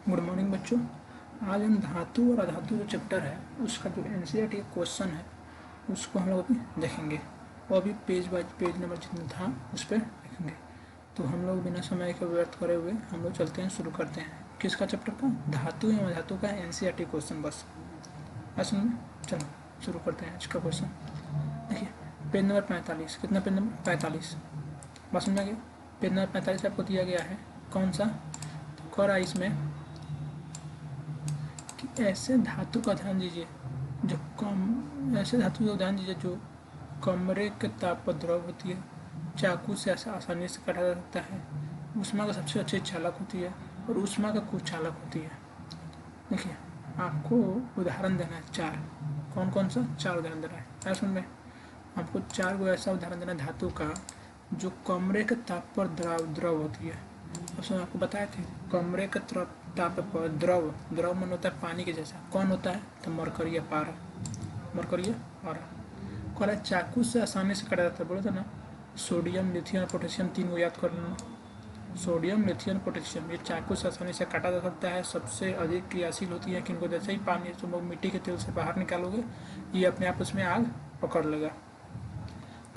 Good morning बच्चों। आज हम धातु और अधातु जो चैप्टर है उसका जो एनसीईआरटी क्वेश्चन है उसको हम लोग अभी देखेंगे। वो अभी पेज बाय पेज नंबर जितना था उस पर देखेंगे। तो हम लोग बिना समय के व्यर्थ करे हुए हम लोग चलते हैं, शुरू करते हैं। किसका चैप्टर का? धातु एवं अधातु का एनसीईआरटी क्वेश्चन। बस ऐसा में चलो शुरू करते हैं इसका क्वेश्चन। देखिए पेज नंबर 45। कितना पेज नंबर? 45। बात समझा गया? पेज नंबर 45 आपको दिया गया है कौन सा? तो कह रहा है इसमें कि ऐसे धातु का ध्यान दीजिए जो ऐसे धातु का ध्यान दीजिए जो कमरे के ताप पर द्रव होती है, चाकू से आसानी से काटा जा सकता है, ऊष्मा का सबसे अच्छी चालक होती है और ऊष्मा का कुचालक होती है। देखिए आपको उदाहरण देना है 4। कौन कौन सा? 4 उदाहरण देना है। क्या सुन में आपको 4 को ऐसा उदाहरण देना है धातु का जो कमरे के ताप पर द्रव होती है। उसमें आपको बताए थे कमरे के ताप पर द्रव मन होता है पानी के जैसा। कौन होता है? तो मरकरी या पारा। मरकरी पारा कह चाकू से आसानी से काटा जाता है। बोले थे ना सोडियम, लिथियम, पोटेशियम, 3 को याद कर लेना। सोडियम, लिथियम, पोटेशियम ये चाकू से आसानी से काटा जा सकता है। सबसे अधिक क्रियाशील होती है किनको? जैसे ही पानी तुम लोग मिट्टी के तेल से बाहर निकालोगे ये अपने आप उसमें आग पकड़ लेगा।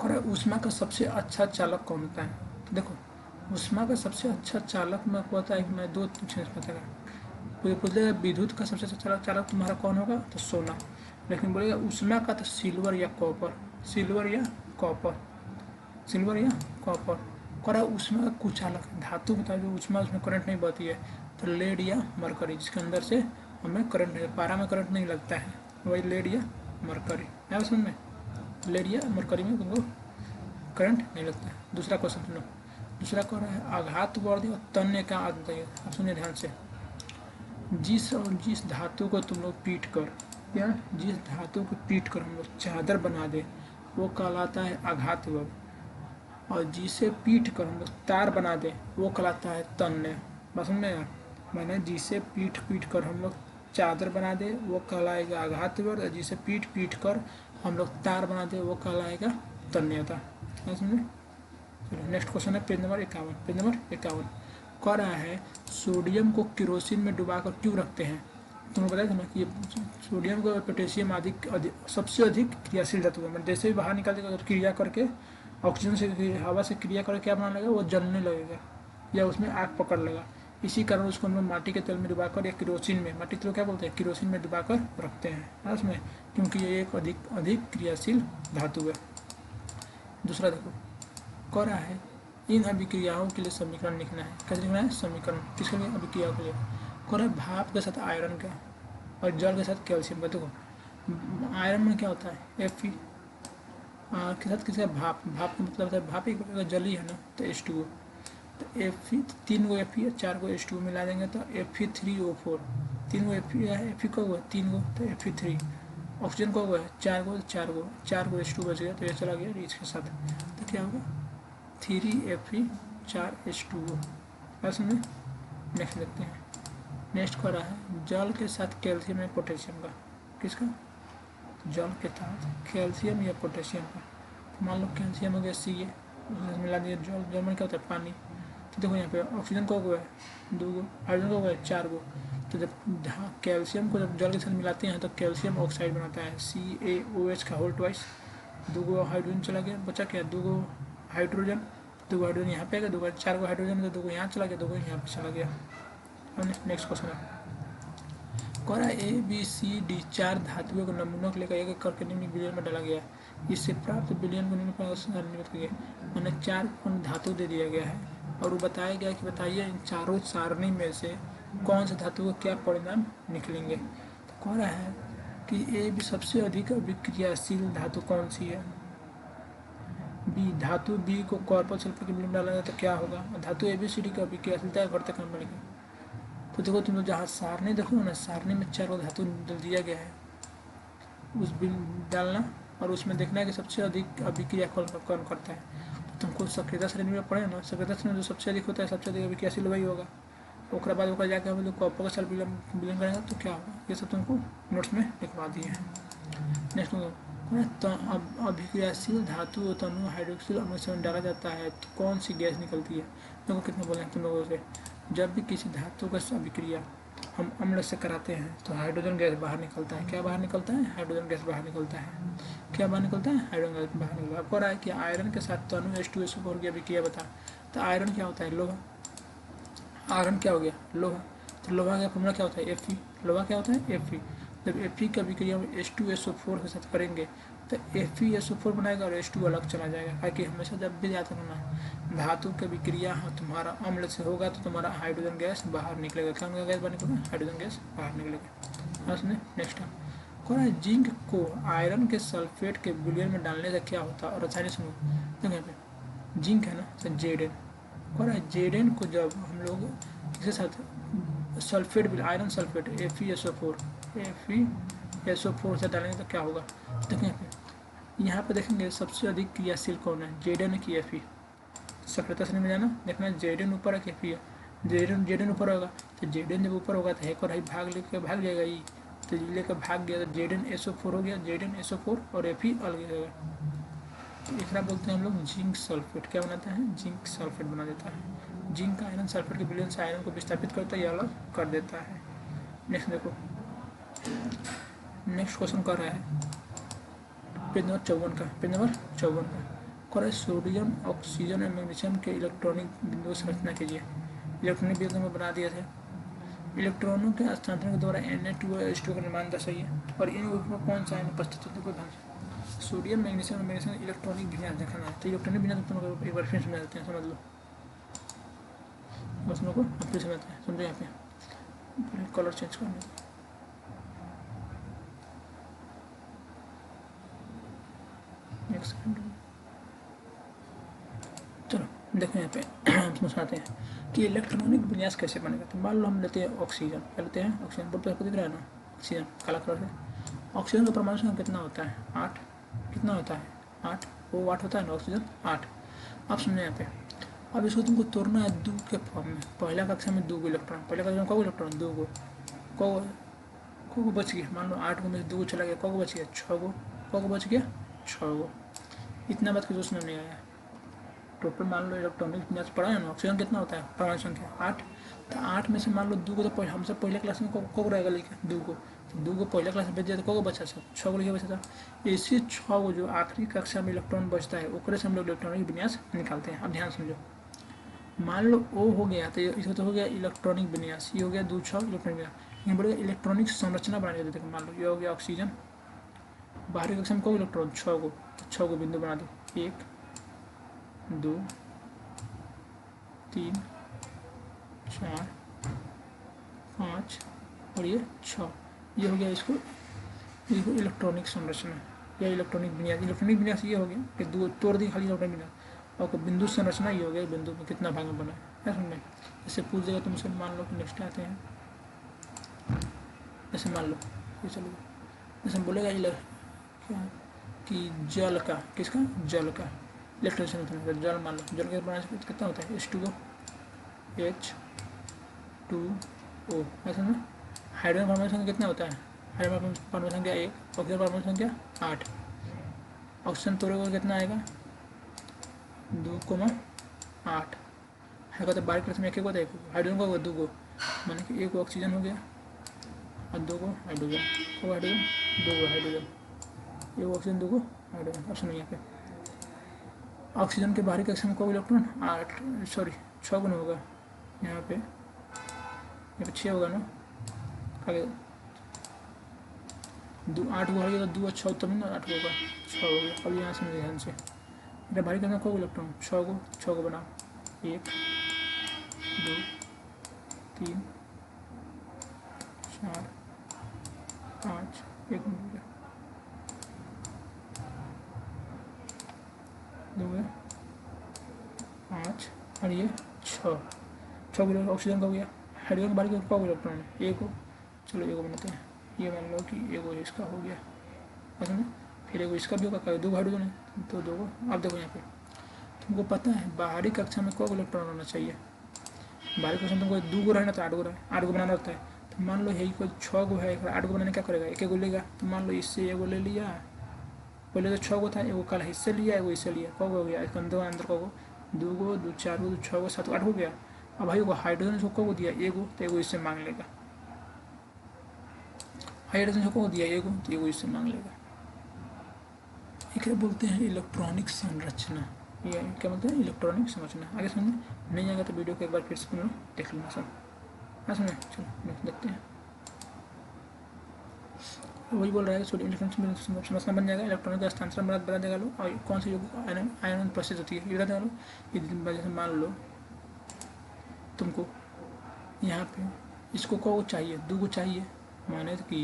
और ऊष्मा का सबसे अच्छा चालक कौन होता है? तो देखो ऊष्मा का सबसे अच्छा चालक में पता है कि मैं 2 चीज़ बताएगा। कोई पूछेगा विद्युत का सबसे अच्छा चालक तुम्हारा कौन होगा? तो सोना। लेकिन बोलेगा ऊष्मा का तो सिल्वर या कॉपर। सिल्वर या कॉपर, सिल्वर या कॉपर। करा ऊष्मा का कुचालक धातु बता जो ऊष्मा उसमें करंट नहीं बहती है तो लेड या मरकरी, जिसके अंदर से हमें करंट नहीं, पारा में करंट नहीं लगता है, वही लेड या मरकरी है। समझ में? लेड या मरकरी में तुमको करंट नहीं लगता है। दूसरा क्वेश्चन सुनो। दूसरा कह रहा है आघात वर्दी और तन्य का अर्थ बताइए। आप सुनिए ध्यान से। जिस धातु को तुम लोग पीट कर या जिस धातु को पीट कर हम लोग चादर बना दे वो कहलाता है आघात वर्ग, और जिसे पीट कर हम लोग तार बना दे वो कहलाता है तन्य। बस समझ में यार? मैंने जिसे पीट कर हम लोग चादर बना दे वो कहलाएगा आघात वर्ग, और जिसे पीट कर हम लोग तार बना दे वो कहलाएगा तन्यता। समझे? चलो नेक्स्ट क्वेश्चन है पेज नंबर 51। पेज नंबर 51 कह रहा है सोडियम को केरोसिन में डुबाकर क्यों रखते हैं? तुम्हें बताया था ना कि सोडियम को पोटेशियम आदि सबसे अधिक क्रियाशील धातु है। मतलब जैसे ही बाहर निकाल देगा क्रिया करके ऑक्सीजन से हवा से क्रिया करके क्या बनाने लगेगा? वो जलने लगेगा या उसमें आग पकड़ लेगा। इसी कारण उसको हम लोग माटी के तेल में डुबाकर या केरोसिन में, माटी तेल क्या बोलते हैं? केरोसिन में डुबाकर रखते हैं उसमें, क्योंकि ये एक अधिक क्रियाशील धातु है। दूसरा देखो कह रहा है इन अभिक्रियाओं के लिए समीकरण लिखना है। कैसे लिखना है समीकरण? किसके लिए? अभिक्रियाओं के लिए। कह रहा है भाप के साथ आयरन का और जल के साथ कैल्शियम का। देखो आयरन में क्या होता है? Fe के साथ किसका? भाप। भाप का मतलब होता है भाप एक प्रकार का जल ही है ना, तो H2O। तो Fe 3 को Fe 4 को H2O मिला देंगे तो Fe3O4। 3 को Fe को हुआ 3 को तो Fe3। ऑक्सीजन को हुआ है 4 को 4 को H2 बच गया तो ये चला गया इसके साथ, तो क्या होगा 3Fe4H2O। बस में नेक्स्ट देखते हैं। नेक्स्ट कर रहा है जल के साथ कैल्शियम या पोटेशियम का। किसका? जल के साथ कैल्शियम या पोटेशियम का। तो मान लो कैल्शियम हो गया Ca, उसमें मिला दिया जल में क्या होता है? पानी। तो देखो यहाँ पे ऑक्सीजन को हुआ है 2 को, हाइड्रोजन को हुआ है 4 को। तो जब कैल्शियम को जब जल के साथ मिलाते हैं तो कैल्शियम ऑक्साइड बनाता है CaOH का होल ट्वाइस। 2 को हाइड्रोजन चला गया, बचा क्या? 2 को हाइड्रोजन, 2 को हाइड्रोजन यहाँ पे आ गया, 2 को 4 को हाइड्रोजन तो 2 को यहाँ चला गया, 2 को यहाँ पे चला गया। नेक्स्ट क्वेश्चन है कह रहा है ABCD 4 धातुओं को नमूनों को लेकर एक करके निम्न बिलियन में डाला गया है। इससे प्राप्त बिलियन को निम्न किया मैंने 4 धातु दे दिया गया है और वो बताया गया कि बताइए इन चारों सारणी में से कौन सा धातु को क्या परिणाम निकलेंगे। तो कह रहा है कि A सबसे अधिक अभिक्रियाशील धातु कौन सी है? बी। धातु बी को कॉर्पस सल्फर के बिलियन डाला जाए तो क्या होगा? धातु ABCD की अभिक्रियाशीलता बढ़ते कम बढ़ेगी। तो देखो तुम लोग जहाँ सारणी देखो ना, सारणी में 4 धातु दिया गया है, उस बिल डालना और उसमें देखना है कि सबसे अधिक अभिक्रिया कौन करता है। तो तुमको सक्रियता श्रेणी में पढ़े ना, सक्रियता श्रेणी जो सबसे अधिक होता है सबसे अधिक अभिक्रियाशील वही होगा। उसके बाद ओकर जाके हम लोग कॉपर का सेल बिलियन करेंगे तो क्या होगा? ये सब तुमको नोट्स में लिखवा दिए हैं। नेक्स्ट तो अभिक्रियाशील धातु तनु हाइड्रोक्सिल अम्ल में डाला जाता है तो कौन सी गैस निकलती है? देखो कितने बोले हैं तुम लोगों से। जब भी किसी धातु का अभिक्रिया हम अम्ल से कराते हैं तो हाइड्रोजन गैस बाहर निकलता है। क्या बाहर निकलता है? हाइड्रोजन गैस बाहर निकलता है। क्या बाहर निकलता है? हाइड्रोजन गैस बाहर निकलता है। आपको रहा है कि आयरन के साथ तनु H2SO4 की अभिक्रिया बता। तो आयरन क्या होता है? लोहा। आयरन क्या हो गया? लोहा। तो लोहा का फॉर्मूला क्या होता है? Fe। लोहा क्या होता है? Fe। जब Fe की अभिक्रिया हम H2SO4 के साथ करेंगे तो FeSO4 बनाएगा और H2 अलग चला जाएगा। ताकि हमेशा जब भी याद रखना धातु की अभिक्रिया तुम्हारा अम्ल से होगा तो तुम्हारा हाइड्रोजन गैस बाहर निकलेगा। क्या गैस बाहर निकलेगा? हाइड्रोजन गैस बाहर निकलेगा। हाँ सुनिए नेक्स्ट है जिंक को आयरन के सल्फेट के विलयन में डालने से क्या होता है? और रासायनिक सुनो देखो यहाँ पे जिंक है ना, तो Zn Zn को जब हम लोग इसके साथ सल्फेट आयरन सल्फेट FeSO4 से डालेंगे तो क्या होगा? देखिए यहाँ पे देखेंगे सबसे अधिक क्रियाशील कौन है? Zn की Fe। सक्रियता श्रेणी में जाना देखना Zn ऊपर है कि Fe है। Zn ऊपर होगा तो Zn जब ऊपर होगा तो एक और भाग लेकर भाग जाएगा ये, तो लेकर भाग गया तो ZnSO4 हो गया। ZnSO4 और Fe अलग होगा। तो इतना बोलते हैं हम लोग जिंक सल्फेट। क्या बनाता है? जिंक सल्फेट बना देता है। जिंक आयरन सल्फेट के विलयन से आयरन को विस्थापित करता है या अलग कर देता है। नेक्स्ट देखो नेक्स्ट क्वेश्चन कर रहा है पेज नंबर 54 का। पेज नंबर 54 का कर सोडियम ऑक्सीजन और मैग्नीशियम के इलेक्ट्रॉनिक बिंदु संरचना कीजिए। इलेक्ट्रॉनिक बिंदु में बना दिए थे। इलेक्ट्रॉनों के हस्तांतरण के द्वारा Na2H2 का निर्माण दर्शाइए और इन में कौन सा उपस्थित होते हैं? सोडियम मैग्नीशियम और मैग्नीशियम इलेक्ट्रॉनिक विन्यास देखना है। तो इलेक्ट्रॉनिक विन्यास एक बार फिर समझा देते हैं, समझ लो बस को हम फिर समझते हैं। समझो यहाँ पे कलर चेंज करने को एक सेकंड। चलो देखो यहाँ पे हम समझाते हैं कि इलेक्ट्रॉनिक विन्यास कैसे बनेगा। तो मान लो हम लेते हैं ऑक्सीजन। क्या लेते हैं? ऑक्सीजन। बोर्ड पर दिख रहा है ना ऑक्सीजन काला कलर से। ऑक्सीजन का परमाणु संख्या कितना होता है? 8। कितना होता है? 8। वो 8 होता है ना ऑक्सीजन 8। अब सुनने यहाँ पे अब इसको तुमको तोड़ना है 2 के फॉर्म में। पहला कक्षा में 2 इलेक्ट्रॉन, पहले कक्षा में कौ इलेक्ट्रॉन? 2 को बच गया। मान लो 8 को में से 2 चला गया, को बच गया? 6 को बच गया? 6 इतना बात की सोचना नहीं आया। टोटल मान लो इलेक्ट्रॉनिक विन्यास पढ़ा है ना, ऑक्सीजन कितना होता है? परमाणु संख्या 8। तो 8 में से मान लो 2 को तो हमसे पहले क्लास में को रहेगा लेके 2 को, 2 को पहले क्लास में भेज दिया तो को बचा सब 6 को लिखे बचा था। इसी 6 को जो आखिरी कक्षा में इलेक्ट्रॉन बचता है ओकरे से हम लोग इलेक्ट्रॉनिक विन्यास निकालते हैं। अब ध्यान समझो, मान लो O हो गया तो इसको तो हो गया इलेक्ट्रॉनिक विन्यास, ये हो गया 2 6 इलेक्ट्रॉनिक विन्यास। यहाँ बोलेगा इलेक्ट्रॉनिक संरचना बनाने देते हैं। मान लो ये हो गया ऑक्सीजन, बाहरी कक्षा में को इलेक्ट्रॉन 6 को, तो 6 को बिंदु बना दो 1 2 3 4 5 और ये 6। ये हो गया इसको इलेक्ट्रॉनिक संरचना या इलेक्ट्रॉनिक विन्यास। इलेक्ट्रॉनिक विन्यास ये हो गया कि 2 तोड़ दी खाली इलेक्ट्रॉनिक विन्यास। और बिंदु संरचना ये हो गया बिंदु में कितना भाग में बना है समझ। इससे पूछ देगा तुमसे। मान लो कि नेक्स्ट आते हैं, जैसे मान लो ये चलो जैसे बोलेगा क्या कि जल का, किसका? जल का इलेक्ट्रॉनिक संरचना। जल मान लो जल के बनाने से कितना होता है? H2O H2O ऐसा ना। हाइड्रोजन परमाणु संख्या कितना होता है? हाइड्रोजन परमाणु संख्या 1, ऑक्सीजन परमाणु संख्या 8। ऑक्सीजन तोड़ेगा कितना आएगा? 2,8 है। तो बाहर क्लास में एक होता है, हाइड्रोजन का होगा 2 को, माने कि 1 ऑक्सीजन हो गया और 2 को हाइड्रोजन, 2 को हाइड्रोजन, 1 ऑक्सीजन 2 को हाइड्रोजन। अब सुनो यहाँ पे ऑक्सीजन के बाहरी कक्षा में को इलेक्ट्रॉन 8 सॉरी 6 गुना होगा। यहाँ पे 6 होगा ना, आगे 8 को होगा 2 अच्छा तब ना 8 होगा 6 हो गया। अब यहाँ से ध्यान से मेरा बाहरी कक्षा में को इलेक्ट्रॉन 6 को बनाओ 1 2 3 4 5 1 हो गया 2 5 और ये 6 किलो ऑक्सीजन का हो गया। हाइड्रोजन के बाहर का इलेक्ट्रॉन है 1 को, चलो 1 को बनाते हैं। ये मान लो कि 1 इसका हो गया पसंद है, फिर 1 इसका भी होगा, 2 हाइड्रोजन है तो 2 को। अब देखो यहाँ पे तुमको पता है बाहरी कक्षा में को इलेक्ट्रॉन होना चाहिए। बाहरी कक्षा में तुमको 2 को रहना तो 8 को रहे, 8 को बनाना होता है। तो मान लो यही कोई 6 को है, 8 को बनाने क्या करेगा? 1 को लेगा। तो मान लो इससे 1 ले लिया, पहले तो 6 को था, 1 कल इससे लिया, 1 इससे लिया, को हो गया इसका अंदर को 2 को 4 को 6 को 7 को 8 हो गया। अब भाई वो हाइड्रोजन को दिया 1 तो 1 इससे मांग लेगा। हाइड्रोजन को दिया एगो तो एगो इससे मांग लेगा। एक बोलते हैं इलेक्ट्रॉनिक संरचना, ये क्या बोलते हैं इलेक्ट्रॉनिक संरचना। आगे समझे, नहीं आएगा तो वीडियो को एक बार फिर से देख लेना सब। हाँ समझे, चलो देखते हैं। वही बोल रहा है सोडियम इलेक्ट्रॉनिक संरचना बन जाएगा, इलेक्ट्रॉनिक का स्थानांतरण बना देगा लो। और कौन सी यौगिक आयन प्रसिद्ध होती है ये बता देगा लो। जैसे मान लो तुमको यहाँ पे इसको को चाहिए, 2 को चाहिए, माने कि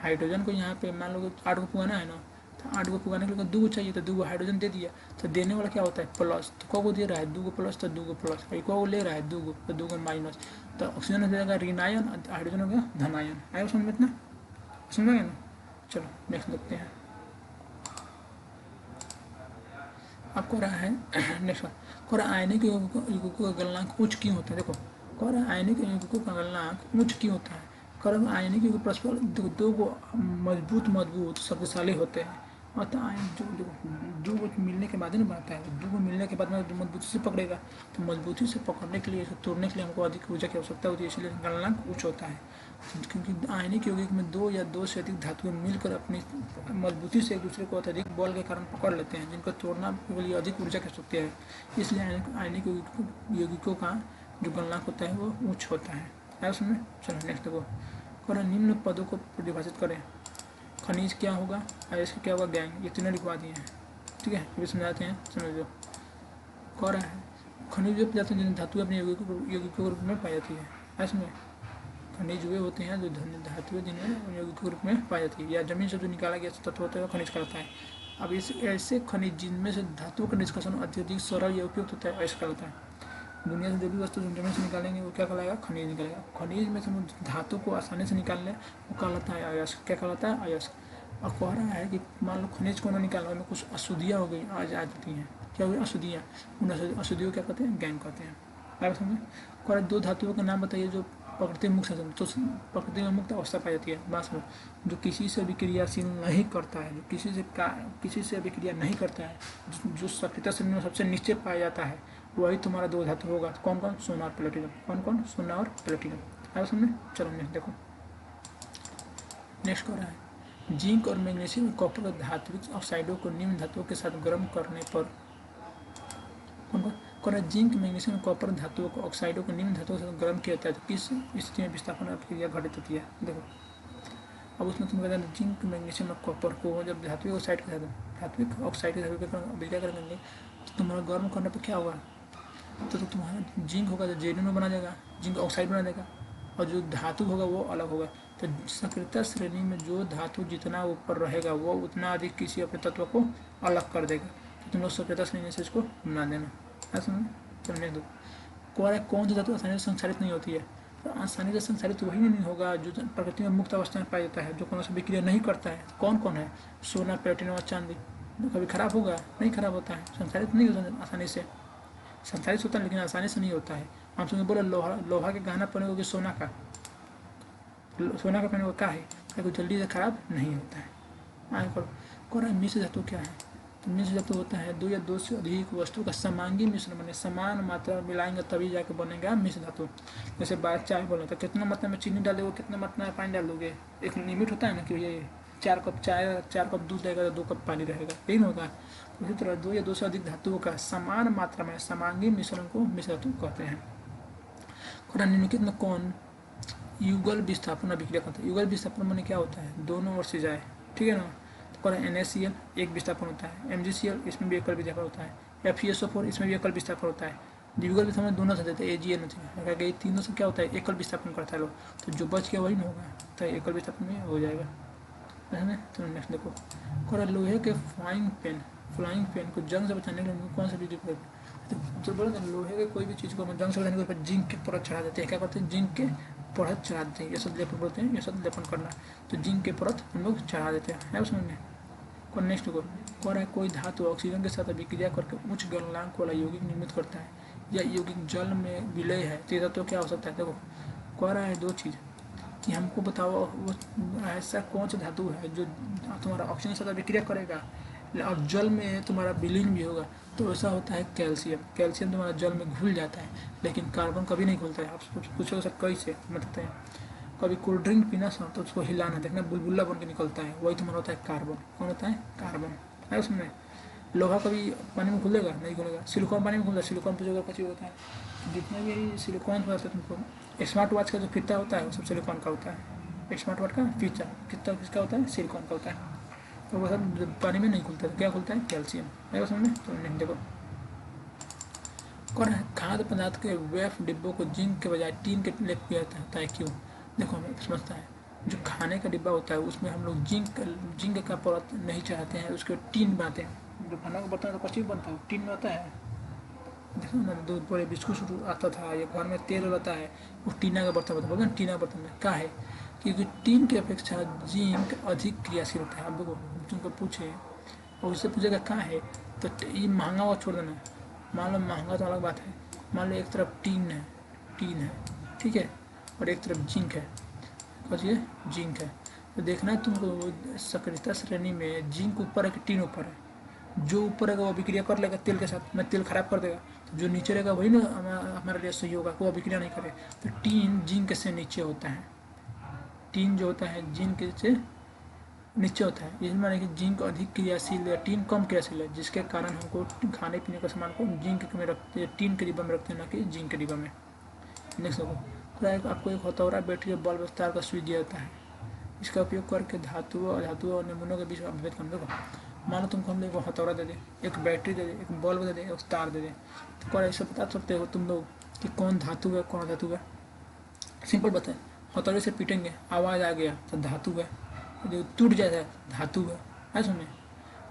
हाइड्रोजन को यहाँ पे मान लो 8 को पुगाना है ना, तो 8 को पुगाने के लिए 2 को चाहिए, तो 2 को हाइड्रोजन दे दिया। तो देने वाला क्या होता है प्लस, तो को दे रहा है 2 को प्लस, तो 2 को प्लस, को ले रहा है 2 को, तो 2 को माइनस। तो ऑक्सीजन हो जाएगा ऋण आयन, हाइड्रोजन हो गया धन आयन। आया समझ में इतना, समझ गए ना। चलो नेक्स्ट देखते हैं। अब कह रहा है नेक्स्ट कह रहा है आयनिक यौगिकों का गलनांक उच्च क्यों होता है। देखो कह रहा है आयनिक यौगिकों का गलनांक उच्च क्यों होता है। कारण आयनिक यौगिक परस्पर दो को मजबूत शक्तिशाली होते हैं। अतः आयन दो को मिलने के बाद ही बनता है, 2 को मिलने के बाद में मजबूती से पकड़ेगा, तो मजबूती से पकड़ने के लिए इसे तोड़ने के लिए हमको अधिक ऊर्जा की आवश्यकता होती है, इसलिए गलनांक उच्च होता है। क्योंकि आयनिक यौगिक में 2 या 2 से अधिक धातुएं मिलकर अपनी मजबूती से एक दूसरे को अत्यधिक बल के कारण पकड़ लेते हैं, जिनको तोड़ना के लिए अधिक ऊर्जा की आवश्यकता है। इसलिए आयनिक यौगिकों का जो गलनांक होता है वो उच्च होता है। उसमें चलो नेक्स्ट देखो, करें निम्न पदों को परिभाषित करें। खनिज क्या होगा, अयस्क क्या होगा, गैंग, ये तीनों लिखवा दिए हैं। ठीक है, ये समझाते हैं, समझ लो। कह रहा है खनिज वे पदार्थ जिन धातु अपने यौगिकों रूप में पाई जाती है। इसमें खनिज वे होते हैं जो धातुएं जिन्हें यौगिकों रूप में पाई जाती है, या जमीन से जो निकाला गया तत्व होता है खनिज कहलाता है। अब इस ऐसे खनिज जिनमें से धातुओं का निष्कासन अत्यधिक सरल या उपयुक्त होता है अयस्क कहलाता है। दुनिया से जो भी वस्तु जमीन से निकालेंगे वो क्या कहलाएगा, खनिज निकलेगा। खनिज में से धातु को आसानी से निकाल ले वो कहलाता है अयस्क। क्या कहलाता है, अयस्क। और कह रहा है कि मान लो खनिज को न निकालने में कुछ अशुद्धियाँ हो गई आ जाती हैं। क्या हुई अशुद्धियाँ, उन अशुद्धियों क्या कहते हैं, गैंग कहते हैं। आप समझे। कह रहे 2 धातुओं का नाम बताइए जो प्रकृति मुक्त से तो प्रकृति में मुक्त अवस्था पाई जाती है। बात सुनो, जो किसी से भी क्रियाशील नहीं करता है, जो किसी से भी क्रिया नहीं करता है, जो सक्रियता से सबसे नीचे पाया जाता है, वही तुम्हारा 2 धातु होगा। कौन कौन, सोना और प्लेटिनम। कौन कौन, सोना और प्लेटिनम। आया समझे। चलो नेक्स्ट देखो, नेक्स्ट कह रहा है जिंक और मैग्नीशियम और कॉपर धात्विक ऑक्साइडों को निम्न धातुओं के साथ गर्म करने पर कौन कौन कह रहा है जिंक मैग्नीशियम और कॉपर धातुओं को ऑक्साइडों को निम्न धातुओं के साथ गर्म किया जाता है तो किस स्थिति में विस्थापन क्रिया घटित होती है। देखो अब उसमें तुम कहते हैं जिंक मैग्नीशियम और कॉपर को जब धात्विक ऑक्साइड के साथ धात्विक ऑक्साइड के साथ अभिक्रिया करेंगे तो तुम्हारा गर्म करने पर क्या होगा, तो तुम्हारा जिंक होगा तो जेड में बना जाएगा, जिंक ऑक्साइड बना देगा, और जो धातु होगा वो अलग होगा। तो सक्रियता श्रेणी में जो धातु जितना ऊपर रहेगा वो उतना अधिक किसी अपने तत्व को अलग कर देगा। तो तुम लोग सक्रियता श्रेणी से इसको बना देना। ऐसा समझने दो। कौन सी धातु आसानी से संचारित नहीं होती है, तो आसानी से संचारित वही नहीं होगा जो प्रकृति में मुक्त अवस्था में पाया जाता है, जो कौन सा विक्रिया नहीं करता है। कौन कौन है, सोना, प्लेटिनम और चांदी। कभी खराब होगा, नहीं खराब होता है, संचारित नहीं होता आसानी से, संचालित होता है लेकिन आसानी से नहीं होता है। हम तुमने बोला लोहा के गहना पहने होगी, सोना का पहने होगा, क्या है, क्या जल्दी से खराब नहीं होता है। आगे करो मिश्र धातु क्या है, तो मिश्र धातु होता है 2 या 2 से अधिक वस्तु का समांगी मिश्रण बने, समान मात्रा मिलाएंगे तभी जाके बनेगा मिश्र धातु। जैसे बात चाय बोला था, कितना मात्रा में चीनी डालोगे, कितना मात्रा में पानी डालोगे, एक लिमिट होता है ना कि ये 4 कप चाय 4 कप दूध रहेगा तो 2 कप पानी रहेगा, यही ना होगा। उसी तरह 2 या 2 से अधिक धातुओं का समान मात्रा में समांगी मिश्रण को मिश्र धातु कहते हैं। निम्नलिखित में कौन युगल विस्थापन अभिक्रिया करता है। युगल विस्थापन में क्या होता है, दोनों ओर से जाए, ठीक है ना। तो NaCl एक विस्थापन होता है, MgCl इसमें भी एकल विस्थापन होता है, FeSO4 इसमें भी एकल विस्थापन होता है। युगल विस्थापन दोनों से देते हैं, AgN होता है, तीनों से क्या होता है, एकल विस्थापन करता है लोग, तो जो बच गया वही ना होगा, तो एकल विस्थापन में हो जाएगा। तो नेक्स्ट देखो, लोहे के फ्लाइंग पेन को जंग से बचाने के लिए कौन सा विधि प्रयोग, तो बोले लोहे के कोई भी चीज़ को जंग से बचाने के लिए जिंक के परत चढ़ा देते हैं। क्या करते हैं, जिंक के परत चढ़ा देते हैं, ये सब लेपन बोलते हैं, ये सब लेपन करना, तो जिंक के परत हम लोग चढ़ा देते हैं। है समझ में। नेक्स्ट को कह रहा है कोई धातु ऑक्सीजन के साथ अभिक्रिया करके उच्च गलनांक वाला यौगिक निर्मित करता है, या यौगिक जल में विलय है, तो धातु क्या हो सकता है। देखो कह रहा है 2 चीज़ कि हमको बताओ वो ऐसा कौन सा धातु है जो तुम्हारा ऑक्सीजन के साथ अभिक्रिया करेगा और जल में तुम्हारा विलीन भी होगा, तो ऐसा होता है कैल्शियम। कैल्शियम तुम्हारा जल में घुल जाता है लेकिन कार्बन कभी नहीं घुलता है। आप पूछोगे सर कैसे, बताते हैं। कभी कोल्ड ड्रिंक पीना सा तो उसको हिलाना, देखना बुलबुला बन के निकलता है, वही तुम्हारा होता है कार्बन। कौन होता है? कार्बन है उसमें। लोहा कभी पानी में घुलेगा? नहीं घुलेगा। सिलिकॉन पानी में घुलता है, सिलिकॉन पे जो कच्ची होता है। जितने भी सिलिकॉन होता है तुमको, स्मार्ट वॉच का जो फीता होता है वो सब सिलिकॉन का होता है। स्मार्ट वॉच का फीता कितना किसका होता है? सिलिकॉन का होता है। तो वो सब पानी में नहीं खुलता है। क्या खुलता है? कैल्शियम है उसमें। तो नहीं देखो कौन है? खाद्य पदार्थ के वेफ डिब्बों को जिंक के बजाय टीन के लेप किया जाता है, क्यों? देखो हमें समझता है, जो खाने का डिब्बा होता है उसमें हम लोग जिंक का परत नहीं चाहते हैं, उसके टीन बनाते हैं। जो खाना का बर्तन तो कच्ची बनता है, टीन में आता है। देखो ना, दूध बड़े बिस्कुट आता था, या घर में तेल रहता है, वो टीना का बर्तन होता है। टीना बर्तन में क्या है? क्योंकि टीन की अपेक्षा जिंक अधिक क्रियाशील होता है। अब देखो तुमको पूछे और उससे पूछेगा क्या है, तो ये महंगा हुआ छोड़ देना। मान लो महंगा तो अलग बात है, मान लो एक तरफ टीन है ठीक है, और एक तरफ जिंक है। कुछ ये जिंक है, तो देखना है तुमको सक्रियता श्रेणी में जिंक ऊपर है कि टीन ऊपर है। जो ऊपर रहेगा वो अभिक्रिया कर लेगा तेल के साथ में, तेल खराब कर देगा। तो जो नीचे रहेगा वही ना हमारे लिए सही होगा, वो अभिक्रिया नहीं करे। तो टीन जिंक से नीचे होता है, टीन जो होता है जिंक से नीचे होता है। यही माने कि जिंक अधिक क्रियाशील है, टीन कम क्रियाशील है, जिसके कारण हमको खाने पीने का सामान को जिंक में रखते हैं, टीन के डिब्बा में रखते हैं, ना कि जिंक के डिब्बा में। नेक्स्ट देखो, आपको एक हथौड़ा, बैटरी, बल्ब, तार का स्विच दिया जाता है। इसका उपयोग करके धातुओं, अधातुओं और नमूनों के बीच अभेद करना। देखो मान लो तुमको हम लोग हथौड़ा दे दे, एक बैटरी दे दे, एक बल्ब दे दे, एक तार दे दे, तो क्या ऐसे बता सकते हो तुम लोग कि कौन धातु है कौन अधातु है? सिंपल बताए, हथौड़े से पीटेंगे, आवाज़ आ गया तो धातु है, जो टूट जाता है धातु है सुनिए।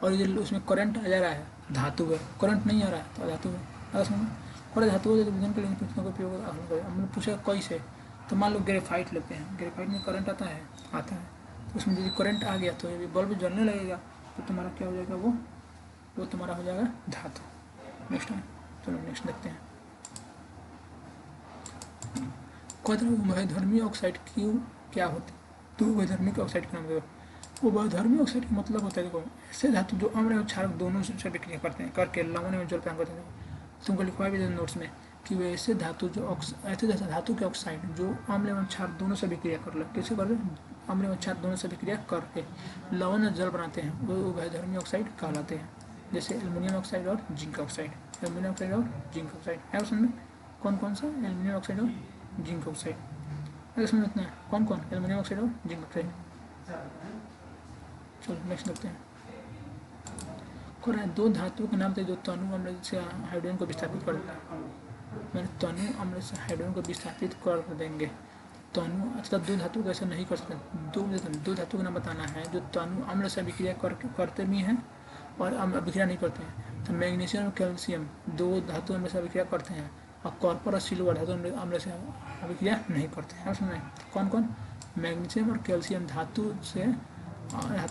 और ये उसमें करंट आ जा रहा है धातु है, करंट नहीं आ रहा है तो धातु है सुनिए। और धातु है, विज्ञान के लिए प्रश्नों का उपयोग हमने पूछा कैसे, तो मान लो ग्रेफाइट लेते हैं, ग्रेफाइट में करंट आता है, तो उसमें यदि करंट आ गया तो ये बल्ब जलने लगेगा, तो तुम्हारा क्या हो जाएगा? वो तुम्हारा हो जाएगा धातु। नेक्स्ट है, चलो नेक्स्ट देखते हैं। उभयधर्मी ऑक्साइड क्यों क्या होती? तो उभयधर्मी ऑक्साइड का नाम देखो। उभयधर्मी ऑक्साइड का मतलब होता है, देखो ऐसे धातु जो अम्ल और क्षारक दोनों से विक्रिया करते हैं, करके लवण में जल प्रदान करते हैं। तुमको लिखवा भी देते नोट्स में कि वे ऐसे धातु जो ऐसे धातु के ऑक्साइड जो अम्ल एवं क्षार दोनों से विक्रिया कर ले, कैसे कर ले? अम्ल एवं क्षार दोनों से विक्रिया करके लवण जल बनाते हैं, वो उभयधर्मी ऑक्साइड कहलाते हैं। जैसे एल्युमिनियम ऑक्साइड और जिंक ऑक्साइड, एल्युमिनियम ऑक्साइड और जिंक ऑक्साइड है ऑप्शन में। कौन कौन सा? एल्युमिनियम ऑक्साइड और जिंक ऑक्साइड। इसमें इतना है, कौन कौन? एल्युमिनियम ऑक्साइड और जिंक ऑक्साइड। चलो नेक्स्ट देखते हैं। कौन है? दो धातुओं के नाम थे जो तनु अम्ल से हाइड्रोजन को विस्थापित कर देता है। मैंने तनु अम्ल से हाइड्रोजन को विस्थापित कर देंगे। तनु अच्छा, दो धातु कैसे नहीं कर सकते? दो धातु का नाम बताना है जो तनु अम्ल से अभिक्रिया करते भी हैं और अभिक्रिया नहीं करते हैं। तो मैग्नीशियम और कैल्शियम दो धातु अम्ल से अभिक्रिया करते हैं, और कॉपर और सिल्वर धातु अम्ल से अभिक्रिया नहीं करते हैं। उसमें कौन कौन? मैग्नीशियम और कैल्शियम धातु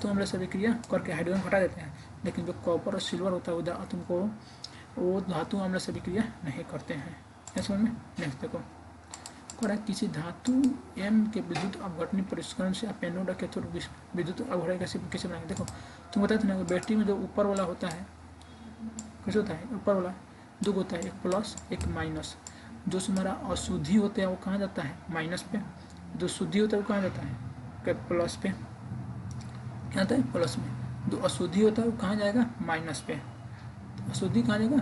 अम्ल से अभिक्रिया करके हाइड्रोजन हटा देते हैं, लेकिन जो कॉपर और सिल्वर होता है वो तुमको वो धातु अम्ल से अभिक्रिया नहीं करते हैं। समझ में? नेक्स्ट देखो, किसी धातु एम के विद्युत अपघटनी परिष्करण से आप एनोड और कैथोड विद्युत अपघटन कैसे बनाएंगे? देखो तुम बताते ना, बैटरी में जो ऊपर वाला होता है कैसे होता है? ऊपर वाला दो होता है, एक प्लस एक माइनस। जो हमारा अशुद्धि होता है वो कहाँ जाता है? माइनस पे। जो शुद्धि होता है वो कहाँ जाता है? प्लस पे। क्या होता है? प्लस में। जो अशुद्धि होता है वो कहाँ जाएगा? माइनस पे। अशुद्धि कहाँ जाएगा?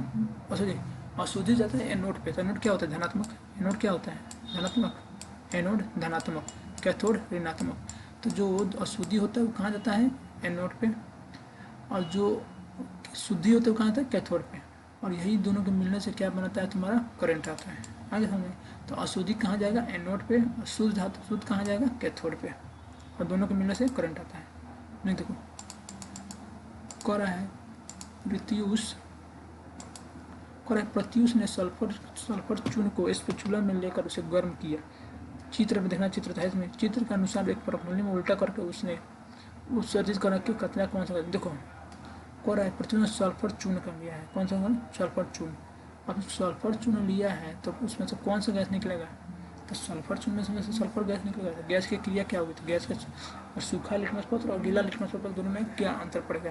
अशुद्धि जाता है एनोड पे। तो एनोड क्या होता है? धनात्मक। एनोड क्या होता है? धनात्मक। एनोड धनात्मक, कैथोड ऋणात्मक। तो जो अशुद्धि होता है वो कहाँ जाता है? एनोड पे। और जो शुद्धि होता है वो कहाँ जाता है? कैथोड पे। और यही दोनों के मिलने से क्या बनता है? तुम्हारा करंट आता है। आगे हमें तो अशुद्धि कहाँ जाएगा? एनोड पे। और शुद्ध धातु शुद्ध कहाँ जाएगा? कैथोड पे। और दोनों के मिलने से करंट आता है। नहीं देखो कह रहा है प्रत्यूष ने सल्फर चूर्ण को स्पैचुला में लेकर उसे गर्म किया। चित्र में देखना, चित्र था इसमें। चित्र के अनुसार एक प्रणाली में उल्टा करके उसने उस सर्जित करना कि कतरा कौन सा। देखो कह रहा है प्रत्यूष ने सल्फर चूर्ण कर लिया है। कौन सा? सल्फर चूर्ण। अब सल्फर चूर्ण लिया है तो उसमें से कौन सा गैस निकलेगा? तो सल्फर चूर्ण में से सल्फर गैस निकलेगा। तो गैस की क्रिया क्या होगी? तो गैस का और सूखा लिटमस पत्र और गीला लिटमस पत्र दोनों में क्या अंतर पड़ेगा?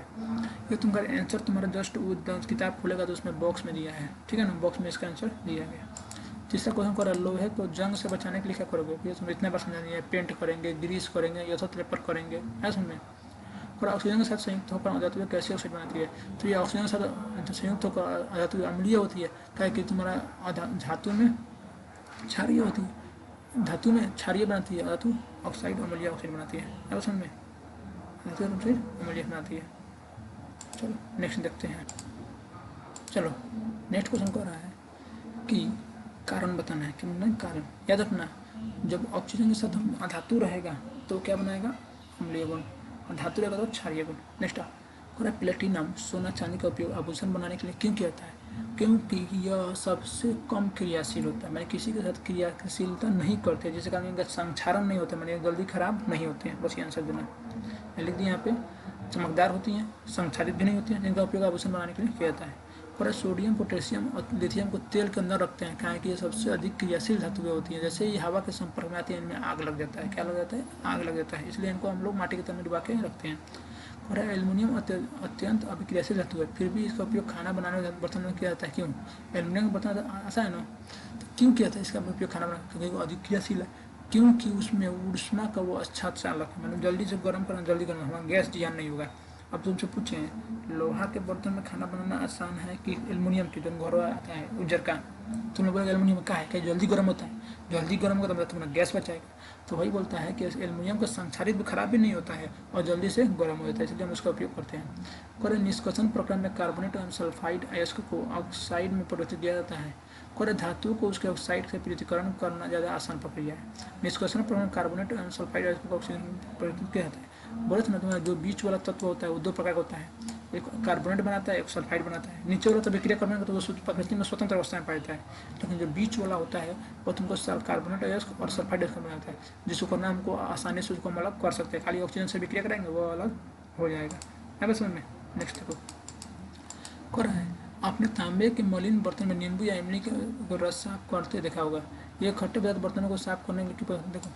ये तुम्हारा आंसर तुम्हारा जस्ट किताब खुलेगा तो उसमें बॉक्स में दिया है, ठीक है ना? बॉक्स में इसका आंसर दिया गया। तीसरा क्वेश्चन कर रहा है लोहे को जंग से बचाने के लिए क्या करोगे, ये तुम इतने बार समझा दिए, पेंट करेंगे, ग्रीस करेंगे, यथोत रेपर करेंगे, है समझ में। और ऑक्सीजन के साथ संयुक्त होकर अधातु कैसे ऑक्साइड बनाती है, तो ये ऑक्सीजन के साथ संयुक्त होकर अधातु अम्लीय होती है, क्या कि तुम्हारा धातु में क्षारीय होती है, धातु में क्षारीय बनाती है, धातु ऑक्साइड अम्लीय ऑक्साइड बनाती है समझ में, धातु ऑक्साइड अम्लीय बनाती है। चलो नेक्स्ट देखते हैं। चलो नेक्स्ट क्वेश्चन कह रहा है कि कारण बताना है, क्या नहीं कारण, याद रखना जब ऑक्सीजन के साथ अधातु रहेगा तो क्या बनाएगा, अम्लीय गुण, और धातु रहेगा तो क्षारीय गुण। नेक्स्ट और प्लेटिनम सोना चांदी का उपयोग आभूषण बनाने के लिए क्यों किया जाता है, क्योंकि यह सबसे कम क्रियाशील होता है, मैंने किसी के साथ क्रियाशीलता नहीं करते, जिसके कारण इनका संक्षारण नहीं होता, मैंने जल्दी खराब नहीं होते हैं, बस ये आंसर देना। लिख दिया यहाँ पे, चमकदार होती हैं, संक्षारित भी नहीं होती हैं, जिनका उपयोग आभूषण बनाने के लिए किया जाता है। और सोडियम पोटेशियम और लिथियम को तेल के अंदर रखते हैं, क्या है कि ये सबसे अधिक क्रियाशील धातुएं होती हैं, जैसे ही हवा के संपर्क में आती है इनमें आग लग जाता है, क्या लग जाता है, आग लग जाता है, इसलिए इनको हम लोग माटी के तल में डुबा के रखते हैं। और एल्युमिनियम अत्यंत अभिक्रियाशील धातु है, फिर भी इसका उपयोग खाना बनाने में बर्तन में किया जाता है, क्यों, एल्युमिनियम का बर्तन आसान है ना, तो क्यों किया जाता है इसका उपयोग खाना बनाने, क्योंकि वो अधिक क्रियाशील है, क्योंकि उसमें ऊष्मा का वो अच्छा चालक है, मतलब जल्दी से गर्म करना, जल्दी गर्म, हमारा गैस जियान नहीं होगा। अब तुमसे पूछें लोहा के बर्तन में खाना बनाना आसान है कि एल्युमिनियम की, जो घर आता है उज्जर का, तुम लोग बोलोगे एल्युमिनियम का है, क्या जल्दी गर्म होता है, जल्दी गर्म होगा तो तुम्हारा गैस बचाएगा, तो वही बोलता है कि एल्युमिनियम का संक्षारित भी खराब भी नहीं होता है और जल्दी से गर्म हो जाता है, इसलिए हम उसका उपयोग करते हैं। और निष्कर्षण प्रक्रम में कार्बोनेट और सल्फाइड अयस्क को ऑक्साइड में परिवर्तित किया जाता है, और धातु को उसके ऑक्साइड से पृथक्करण करना ज़्यादा आसान प्रक्रिया है। निष्कर्षण प्रक्रम में कार्बोनेट और सल्फाइड अयस्क को ऑक्सीजन में परिवर्तित किया जाता है। बोले तो ना तुम्हारा जो बीच वाला तत्व होता है वो दो प्रकार का होता है, एक कार्बोनेट बनाता है, एक सल्फाइड बनाता है। नीचे वाला तो विक्रिया करने का तो वो प्रकृति में स्वतंत्र अवस्था में पाता है, लेकिन जो बीच वाला होता है वो तुमको कार्बोनेट अयस्क और सल्फाइड अयस्क बनाता है, जिसको करना हमको आसानी से उसको हम अलग कर सकते हैं, खाली ऑक्सीजन से विक्रिया करेंगे वो अलग हो जाएगा, है बस समझ में। नेक्स्ट देखो कर रहा है, आपने तांबे के मलिन बर्तन में नींबू या इमली के रस साफ करते देखा होगा, ये खट्टे पदार्थ बर्तनों को साफ करने के लिए देखो,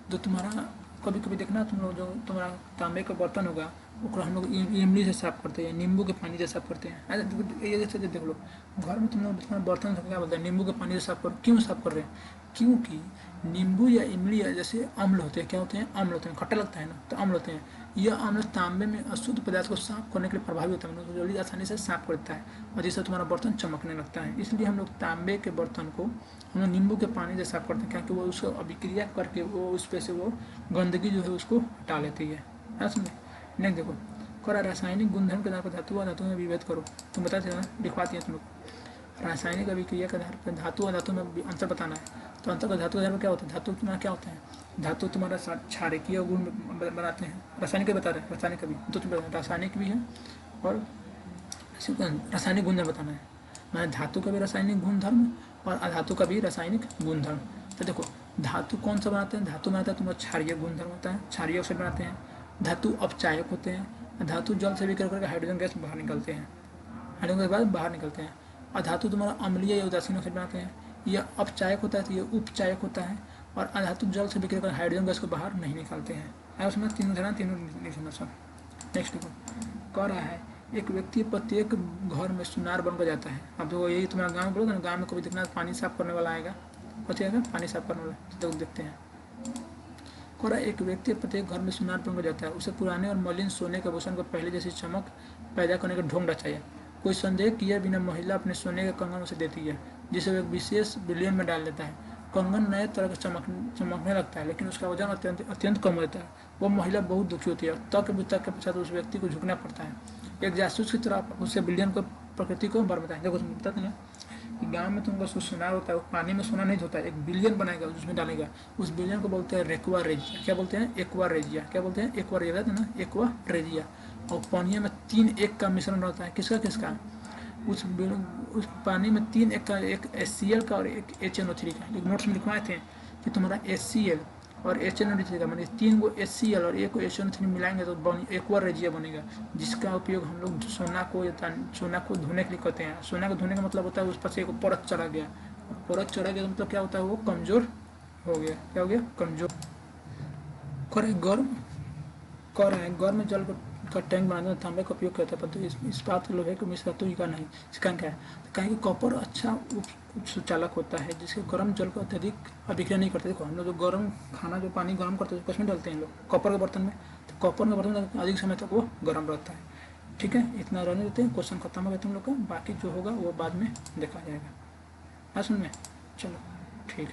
जो तुम्हारा कभी कभी देखना तुम लोग जो तुम्हारा तांबे का बर्तन होगा वो हम लोग इमली से साफ करते हैं, नींबू के पानी से साफ करते हैं, ये जैसे देख लो घर में तुम लोग तुम्हारा बर्तन क्या बोलते हैं, नींबू के पानी से साफ करो, क्यों साफ कर रहे हैं, क्योंकि नींबू या इमली या जैसे अम्ल होते हैं, क्या होते हैं, अम्ल होते हैं, खट्टा लगता है ना, तो अम्ल होते हैं, यह अम्ल तांबे में अशुद्ध पदार्थ को साफ करने के लिए प्रभावी होता है, मतलब जल्दी आसानी से साफ करता है और जिससे तुम्हारा बर्तन चमकने लगता है, इसलिए हम लोग तांबे के बर्तन को हम लोग नींबू के पानी से साफ करते हैं, क्योंकि वो उसको अभिक्रिया करके वो उस पर से वो गंदगी जो है उसको हटा लेती है समझे। नेक्स्ट देखो करा रासायनिक गुणधर्म के आधार पर धातु और धातु में विभेद करो, तुम बताते हैं लिखवाती हैं तुम लोग, रासायनिक अभिक्रिया के आधार पर धातु और धातु में अंतर बताना है, तो अंतर का धातु आधार पर क्या होता है, धातु तुम्हारा क्या होता है, धातु तुम्हारा क्षारकीय गुण बनाते हैं, रासायनिक बता रहे हैं, रासायनिक का भी तो रासायनिक भी है और रासायनिक गुणधर्म बताना है, मैंने धातु का भी रासायनिक गुणधर्म और अधातु का भी रासायनिक गुणधर्म। तो देखो धातु कौन सा बनाते हैं, धातु बनाता है तुम्हारा क्षारीय गुणधर्म होता है, क्षारीय ऑक्साइड बनाते हैं, धातु अपचायक होते हैं, धातु जल से विक्रिया करके हाइड्रोजन गैस बाहर निकलते हैं, हाइड्रोजन गैस बाद बाहर निकलते हैं, और धातु तुम्हारा अम्लीय या उदासीन ऑक्साइड बनाते हैं, यह अपचायक होता है तो ये उपचायक होता है, और अधातु जल से विक्रिया कर हाइड्रोजन गैस को बाहर नहीं निकालते हैं, उसमें तीनों धरा तीनों लिखना सब। नेक्स्ट देखो कह रहा है एक व्यक्ति प्रत्येक घर में सुनार बनकर जाता है, अब देखो यही तुम्हारा गाँव बोलोगे ना, गाँव में कभी देखना पानी साफ करने वाला आएगा, कौन आएगा, पानी साफ करने वाला, तो देखते हैं। कह रहा है एक व्यक्ति प्रत्येक घर में सुनार बनकर जाता है, उसे पुराने और मलिन सोने के आभूषण को पहले जैसी चमक पैदा करने का ढोंग चाहिए, कोई संदेह किए बिना महिला अपने सोने के कंगन उसे देती है, जिसे वो एक विशेष बिलियन में डाल देता है, कंगन नए तरह का चमकने लगता है, लेकिन उसका वजन अत्यंत कम रहता है, वो महिला बहुत दुखी होती है, तक के पश्चात उस व्यक्ति को झुकना पड़ता है, एक जासूस की तरह उससे बिलियन को प्रकृति को बरबता है। देखो तुम बताते ना कि गांव में तुमको सुनार होता है, वो पानी में सोना नहीं होता है, एक बिलियन बनाएगा उसमें डालेगा, उस बिलियन को बोलते हैं एक्वा रेजिया, क्या बोलते हैं, एक्वा रेजिया, क्या बोलते हैं, एक्वा रेजिया ना, एक्वा रेजिया, और पानी में 3 एक का मिश्रण रहता है, किसका किसका, उस पानी में 3 एक का, एक HCl का और एक HNO3 का, एक नोट्स में लिखवाए थे कि तुम्हारा HCl और HNO3 का मतलब 3 को HCl और 1 को HNO3 मिलाएंगे तो एक्वा रेजिया बनेगा, जिसका उपयोग हम लोग सोना को धोने के लिए करते हैं। सोना को धोने का मतलब होता है उस पर से एक परत चढ़ा गया, परत चढ़ा गया तो मतलब क्या होता है, वो कमजोर हो गया, क्या हो गया, कमजोर। गर्म में जल का टैंक बनाने में तांबे का उपयोग करता है, परंतु इस्पात लोहे को मिश्र धातु का नहीं, इसका क्या है, तो कहें कि कॉपर अच्छा सुचालक होता है जिसके गर्म जल को अत्यधिक अभिक्रिया नहीं करते। देखो हम लोग जो गर्म खाना जो पानी गर्म करते हैं उसमें डालते हैं लोग कॉपर के बर्तन में, तो कॉपर के बर्तन में अधिक समय तक वो गर्म रहता है। ठीक है, इतना रहने देते हैं, क्वेश्चन खत्म हो गया तुम लोग का, बाकी जो होगा वो बाद में देखा जाएगा। हाँ समझ में, चलो ठीक है।